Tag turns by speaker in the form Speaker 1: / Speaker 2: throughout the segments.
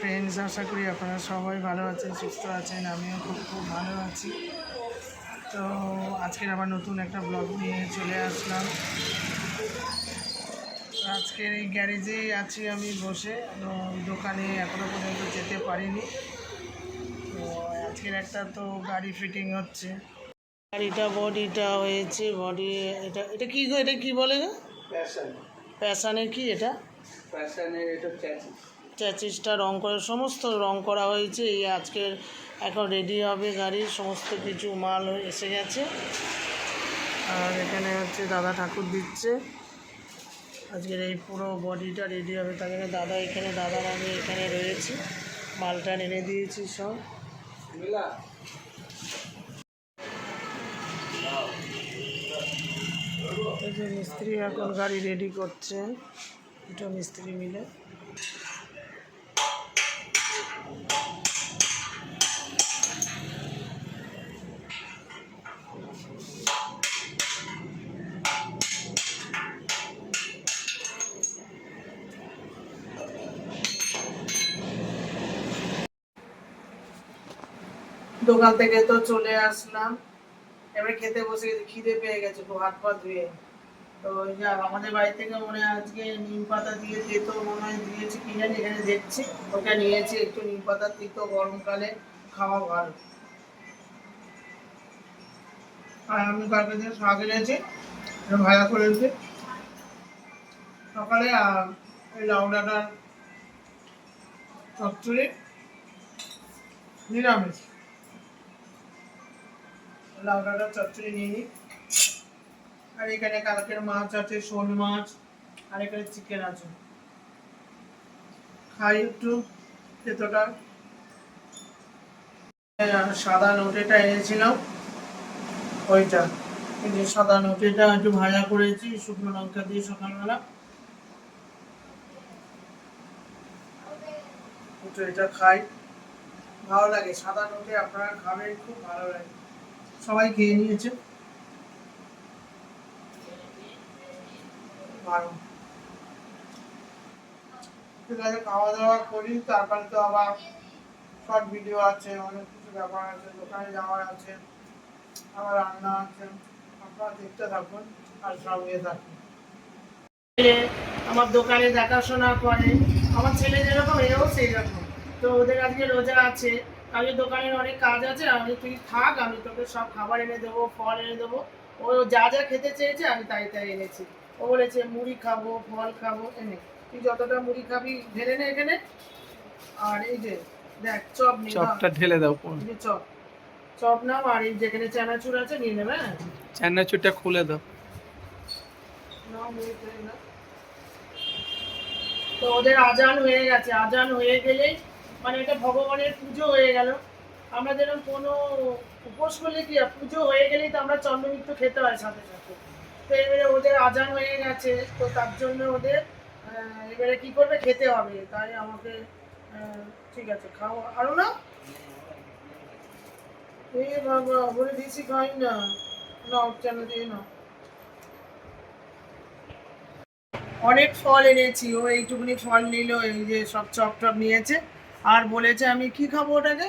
Speaker 1: Friends, আশা করি আপনারা সবাই ভালো আছেন, সুস্থ আছেন। আমিও খুব ভালো আছি। তো আজকের আবার নতুন একটা ব্লগ নিয়ে চলে আসলাম। আজকের এই গ্যারেজেই আছি আমি বসে, দোকানে এখনও পর্যন্ত যেতে পারিনি। তো আজকের একটা তো গাড়ি ফিটিং হচ্ছে, গাড়িটা বডিটা হয়েছে, বডি এটা এটা কি গো, এটা কি বলে গো? প্যাশানের কি এটা?
Speaker 2: প্যাশানের এটা
Speaker 1: চ্যাচিসটা রং করে, সমস্ত রং করা হয়েছে। এই আজকের এখন রেডি হবে গাড়ির সমস্ত কিছু মাল এসে গেছে। আর এখানে হচ্ছে দাদা ঠাকুর দিচ্ছে। আজকের এই পুরো বডিটা রেডি হবে, তার জন্য দাদা এখানে, দাদার আমি এখানে রয়েছি, মালটা এনে দিয়েছি সব। এই যে মিস্ত্রি এখন গাড়ি রেডি করছে, দুটো মিস্ত্রি মিলে। দোকান থেকে তো চলে আসলাম, এবারে খেতে বসে গেছি, খিদে পেয়ে গেছে, খুব হাত পা ধুয়ে। তো আমাদের বাড়ি থেকে মনে হয় আজকে নিম পাতা দিয়ে তেতো মনে হয় দিয়েছে, কি জানি, এখানে দেখছি ওটা নিয়েছি। একটু নিম পাতা তেতো গরমকালে খাওয়া ভালো। আর আমি কালকে দিন শাক এনেছি, ভাজা করেছি সকালে। আর এই লাউ ডাঁটার চচ্চড়ি নিরামিষ, লাউ ডাঁটার চচ্চড়ি নিয়ে নিই। আর এখানে কালকের মাছ আছে, শোল মাছ, আর এখানে চিকেন আছে। খাই একটু তেতোটা। সাদা নোটেটা এনেছিলাম, ওইটা, এই যে সাদা নোটেটা একটু ভাজা করেছি শুকনো লঙ্কা দিয়ে সকালবেলা। একটু এটা খাই, ভালো লাগে সাদা নোটে, আপনারা খাবেন, খুব ভালো লাগে। সবাই খেয়ে নিয়েছে, ভালো। ঠিক আছে, খাওয়া দাওয়া করি, তারপরে তো আবার শর্ট ভিডিও আছে, অনেক কিছু ব্যাপার আছে, দোকানে যাওয়ার আছে, আবার রান্না আছে। আপনারা দেখতে থাকুন আর সঙ্গে থাকুন। আমার দোকানে দেখাশোনা করে, আমার ছেলে যেরকম এও সেই রকম। তো ওদের আজকে রোজা আছে, আজকে দোকানের অনেক কাজ আছে। আমি তুই থাক, আমি তোকে সব খাবার এনে দেবো, ফল এনে দেবো। ও যা যা খেতে চেয়েছে আমি তাই তাই এনেছি। ও বলেছে মুড়ি খাবো, ফল খাবো, এনে তুই যতটা মুড়ি খাবি ঢেলে নে এখানে। আর এই যে দেখ চপ নিয়ে,
Speaker 2: চপটা ঢেলে দাও।
Speaker 1: চপ চপ নাও, আর এই যেখানে চানাচুর আছে নিয়ে নেবে। হ্যাঁ,
Speaker 2: চানাচুরটা খুলে দাও।
Speaker 1: তো ওদের আজান হয়ে গেছে, আজান হয়ে গেলেই মানে এটা ভগবানের পুজো হয়ে গেল। আমরা যেরকম কোনো উপোস করলে কি পুজো হয়ে গেলেই তো আমরা চন্দ্রমিত্র খেতে হয় সাথে সাথে। তো এবারে ওদের আজান হয়ে গেছে, তো তার জন্য ওদের এবারে কি করবে, খেতে হবে। তাই আমাকে ঠিক আছে খাও, আরো না, এ বাবা বলে বেশি খাই না, কেন দিয়ে না। অনেক ফল এনেছি, ও এইটুকুনি ফল নিল, এই যে সব চপ টপ নিয়েছে। আর বলেছে আমি কি খাবো ওটাকে,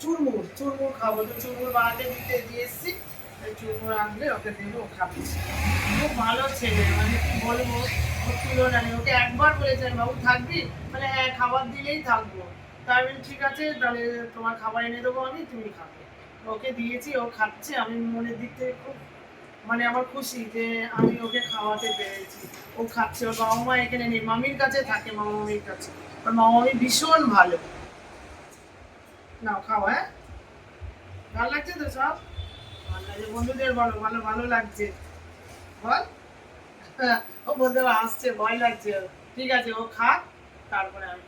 Speaker 1: চুরমুর, চুরমুর খাবো। তো চুরমুর বানাতে দিতে দিয়ে এসছি, চুরমুর আনলে ওকে দেবো, ও খাবে। খুব ভালো ছেলে, মানে কি বলবো, ওর তুলনা নেই। ওকে একবার বলেছে বাবু থাকবি, মানে হ্যাঁ খাবার দিলেই থাকবো। তাই আমি ঠিক আছে, তাহলে তোমার খাবার এনে দেবো আমি, তুমি খাবে। ওকে দিয়েছি, ও খাচ্ছে। আমি মনের দিক থেকে খুব, মানে আমার খুশি যে আমি ওকে খাওয়াতে পেরেছি। ও খাচ্ছে, ওর বাবা মা এখানে নেই, মামির কাছে থাকে, মামা মামির কাছে। ওর মামা মামি ভীষণ ভালো। নাও খাও, হ্যাঁ ভালো লাগছে তো সব? ভালো লাগছে, বন্ধুদের বলো ভালো ভালো লাগছে, বল। ও বলতে আসছে, ভয় লাগছে। ঠিক আছে, ও খাক, তারপরে আমি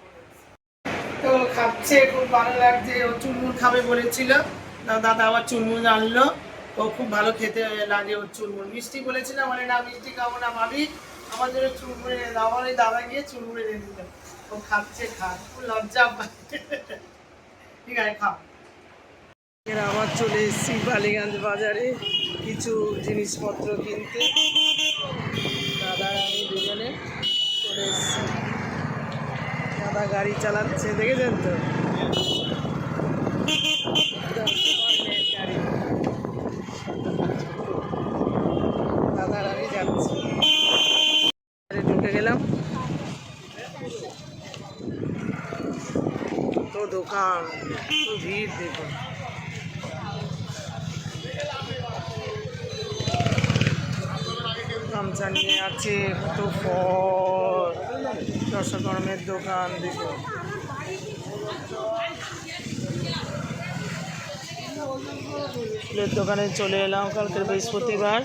Speaker 1: তো খাচ্ছে, খুব ভালো লাগছে। ও চুরমুর খাবে বলেছিল, দাদা আবার চুরমুর আনলো। ও খুব ভালো খেতে লাগে ওর চুরমুর। মিষ্টি বলেছিলাম, মানে না মিষ্টি খাবো না ভাবি, আমার জন্য চুরমুর এনে দাও। আমার ওই দাদা গিয়ে চুরমুর এনে দিল। ও খাচ্ছে, খাক, খুব লজ্জা পায়। ঠিক আছে, খাও। আবার চলে এসেছি বালিগঞ্জ বাজারে কিছু জিনিসপত্র কিনতে, দাদা আর আমি দুজনে চলে এসেছি। দাদা গাড়ি চালাচ্ছে, দেখেছেন তো? গাড়ি দাদার আমি যাচ্ছি, ঢুকে গেলাম। তো দোকান, তো ভিড় দেখুন। গামছা নিয়ে আছে, কত ফল, দশকর্মের দোকান দেখুন। ফুলের দোকানে চলে এলাম, কালকের বৃহস্পতিবার।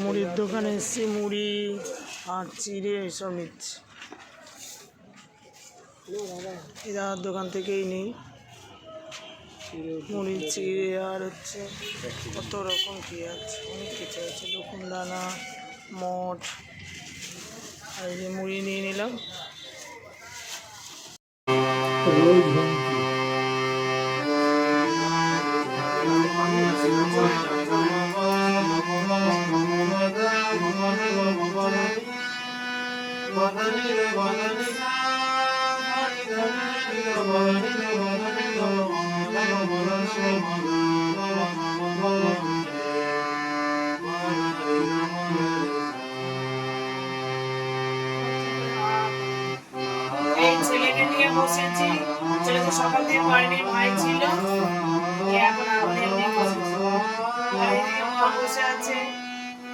Speaker 1: মুড়ির দোকানে এসছি, মুড়ি আর চিড়ে এইসব নিচ্ছি। এই দাদার দোকান থেকেই নিই মুড়ি, চিড়ে আর হচ্ছে কত রকম কি আছে, অনেক কিছু আছে, লকুন দানা, মঠ। আর এই যে মুড়ি নিয়ে নিলাম। এই ছেলেকে নিয়ে বসেছি, ছেলে তো সকাল থেকে পড়েনি, ভাই ছিল, এখন আমি নিয়ে বসেছি। আর এদিকে মা বসে আছে,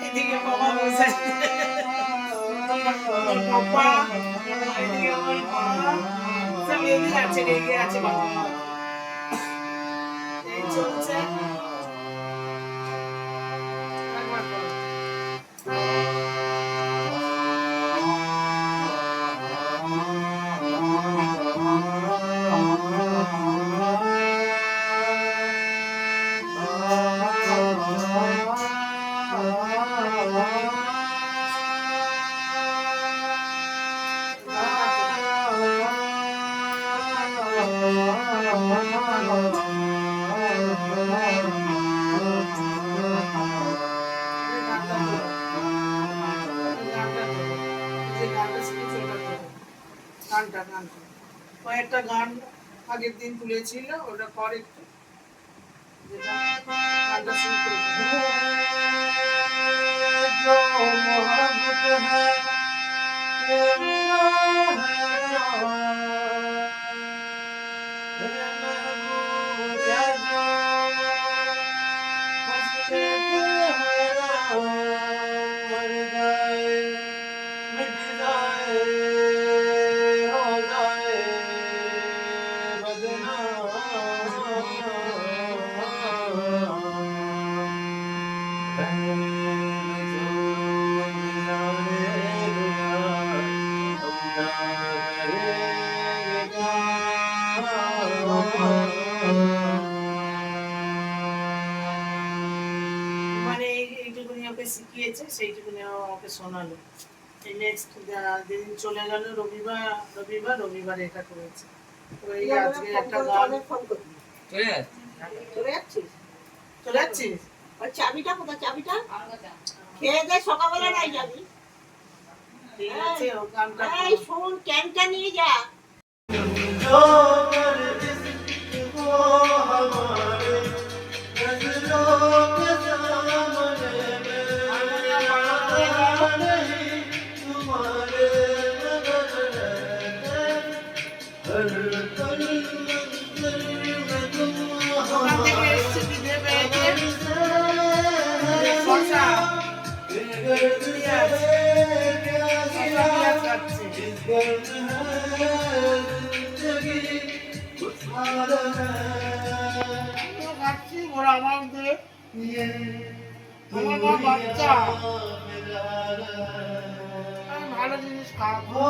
Speaker 1: এদিকে বাবা বসে আছে, ওর পাপা, এদিকে ওর মা, সব এদিকে আছে, রেগে আছে বাবা। এই চলছে। একবার করো। কয়েকটা গান আগের দিন তুলেছিল, ওটা পর একটু গানটা শুরু করে মানে এইটুকুনি ওকে শিখিয়েছে, সেইটুকুনি আমাকে শোনালো। এই নেক্সট যেদিন চলে গেল রবিবার এটা করেছে। তো এই আজকে একটা গান চলে যাচ্ছিস?
Speaker 3: ওই চাবিটা কোথায়? চাবিটা খেয়ে দে, সকালবেলা নাই যাবি।
Speaker 1: ঠিক আছে, ও গানটা
Speaker 3: এই শোন, ক্যানটা নিয়ে যা।
Speaker 1: ওখান থেকে এসেছি বিধে পেয়েছে শশা পেঁয়াজ খাচ্ছে। খাচ্ছি, ওরা আমার দিয়ে আমার মা বাচ্চা, আমি ভালো জিনিস খাবো।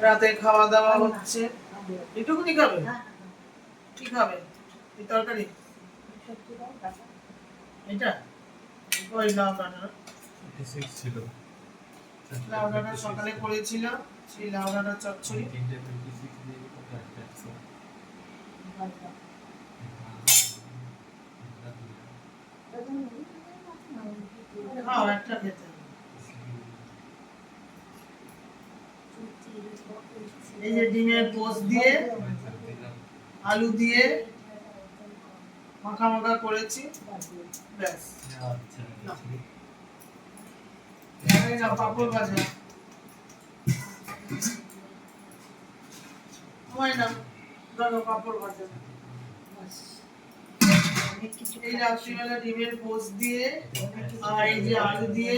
Speaker 1: রাতে খাওয়া দাওয়া হচ্ছে, এটুকুনি খাবে? কি খাবে? এই তরকারি এটা ওই লাউডাটা লাউডাটা সকালে করেছিলাম, সেই লাউডাটা চচ্চড়ি। খাও, একটা খেতে হবে। এই যে ডিমের পোস্ট দিয়ে আলু দিয়ে মাখা মাখা করেছি, ব্যাস। এই নাও পাঁপড় ভাজা, তোমায় নাও, ধরো পাঁপড় ভাজা। এই রাত্রিবেলা ডিমের পোস্ট দিয়ে আর এই যে আলু দিয়ে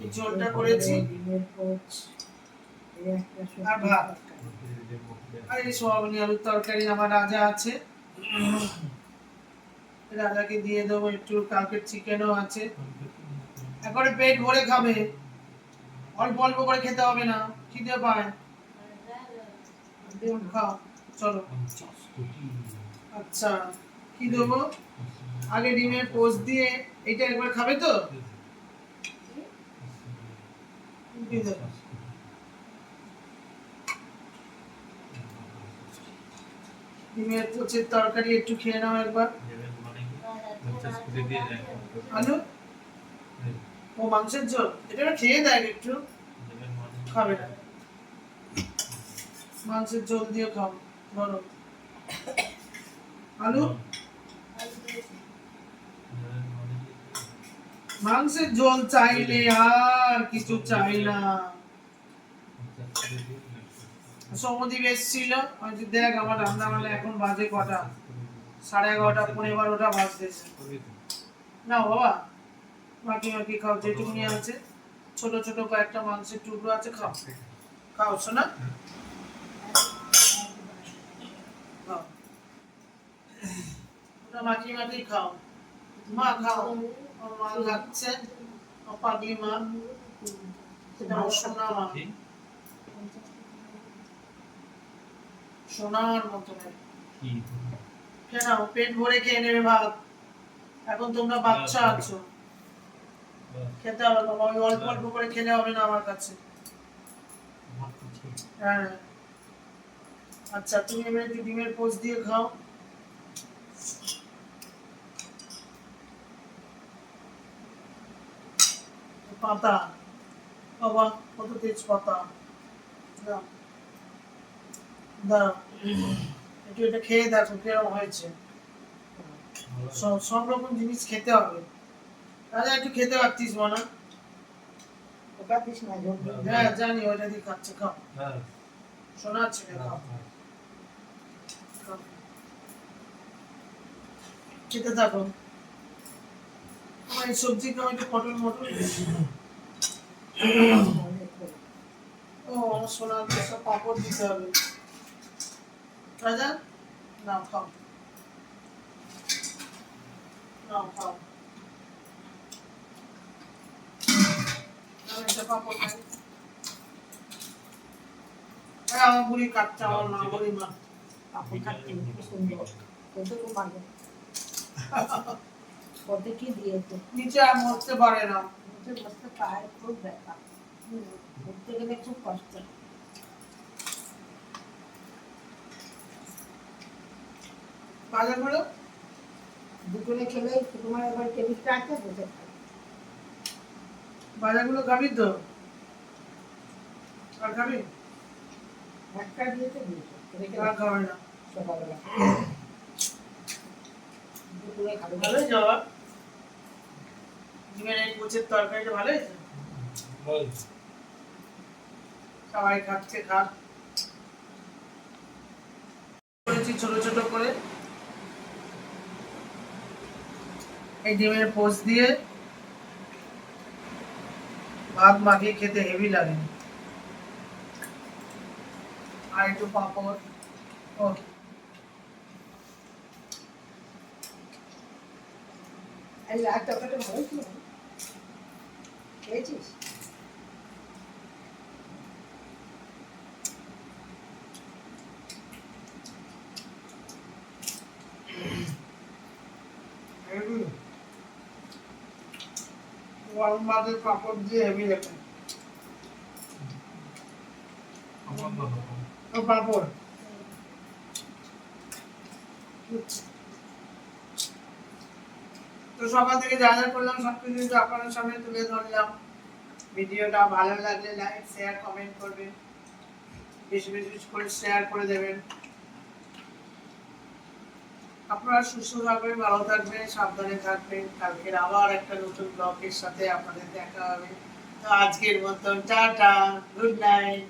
Speaker 1: এই ঝোলটা করেছি, আর ভাত, আর এই সোয়াবিন আলুর তরকারি আমার রাজা আছে, রাজাকে দিয়ে দেবো একটু। কালকের চিকেনও আছে, একবারে পেট ভরে খাবে, অল্প অল্প করে খেতে হবে না, খিদে পায়। খাও, চলো। আচ্ছা, কি দেবো? আগে ডিমের পোস্ট দিয়ে এটা একবার খাবে তো? কি দেবো? ডিমের পোচের তরকারি একটু খেয়ে নাও একবার। আলু ও মাংসের ঝোল, এটা খেয়ে দেয় একটু, খাবে না। মাংসের ঝোল দিয়ে খাও, গরম। আলু মাংসের ঝোল চাইলে আর কিছু চাই না। সমদীপ এসেছিল, আমি দেখ আমার রান্না বান্না এখন বাজে কটা, 11:30 11:15 বাজতেছে। না বাবা, মাখি মাখি খাও, যেটুকুনি আছে, ছোট ছোট কয়েকটা মাংসের টুকরো আছে, খাও খাও শোনা, খাও, ওটা মাখি মাখি খাও। মা খাও, আমার মা খাচ্ছে, আমার পাগলি মা, সেটা আমার সোনা মা, সোনার মতো। খেয়ে নাও, পেট ভরে খেয়ে নেবে ভাত, এখন তোমরা বাচ্চা আছো, খেতে হবে বাবা, ওই অল্প অল্প করে খেলে হবে না আমার কাছে। হ্যাঁ, আচ্ছা তুমি এবার একটু ডিমের পোস্ট দিয়ে খাও। পাতা বাবা, কত তেজ পাতা, দাও দাও, একটু এটা খেয়ে দেখো কিরকম হয়েছে। সব রকম জিনিস খেতে হবে, রাজা একটু খেতে পারতিস না? হ্যাঁ জানি, ওইটা দিয়ে খাচ্ছে, খাও, শোনাচ্ছে, খাও, খেতে থাকো। আমার এই সবজি খাও, একটু পটল মটল। ও আমার সোনার সব পাপড় দিতে হবে। রাজা নাও খাও, নাও খাও, একটা পাপড় খাই। আমার বুড়ি কাটছে, আমার মা, বুড়ি মা
Speaker 3: পাপড় কাটতে খুব সুন্দর, কত ভালো, কত কি দিয়েছে।
Speaker 1: নিচে আর মরতে পারে না,
Speaker 3: নিচে বসতে পায়, খুব ব্যথা, উঠতে গেলে খুব কষ্ট।
Speaker 1: বাজারগুলো
Speaker 3: দুপুরে খেলে তোমার এবার টেবিলটা আছে, বসে খাই।
Speaker 1: বাজারগুলো খাবি তো? আর খাবি?
Speaker 3: একটা দিয়েছে
Speaker 1: আর খাবে না
Speaker 3: সকালবেলা, দুপুরে খাবে।
Speaker 1: ভালোই যাওয়া, ডিমের এই পোচের তরকারিটা ভালো হয়েছে, সবাই খাচ্ছে, খা। করেছি ছোট ছোট করে, এই ডিমের পোচ দিয়ে ভাত মাখিয়ে খেতে হেভি লাগে, আর একটু পাঁপড়। ও
Speaker 3: এই লাল তরকারিটা ভালো ছিল, খেয়েছিস?
Speaker 1: গরম ভাতের পাঁপড় দিয়ে হেভি রেখে ও পাঁপড় তো সকাল থেকে যা যা করলাম সবকিছু কিন্তু আপনাদের সামনে তুলে ধরলাম। ভিডিওটা ভালো লাগলে লাইক শেয়ার কমেন্ট করবেন, বেশি বেশি করে শেয়ার করে দেবেন। আপনারা সুস্থ থাকবেন, ভালো থাকবেন, সাবধানে থাকবেন। কালকের আবার একটা নতুন ব্লগের সাথে আপনাদের দেখা হবে। তো আজকের মতন টাটা, গুড নাইট।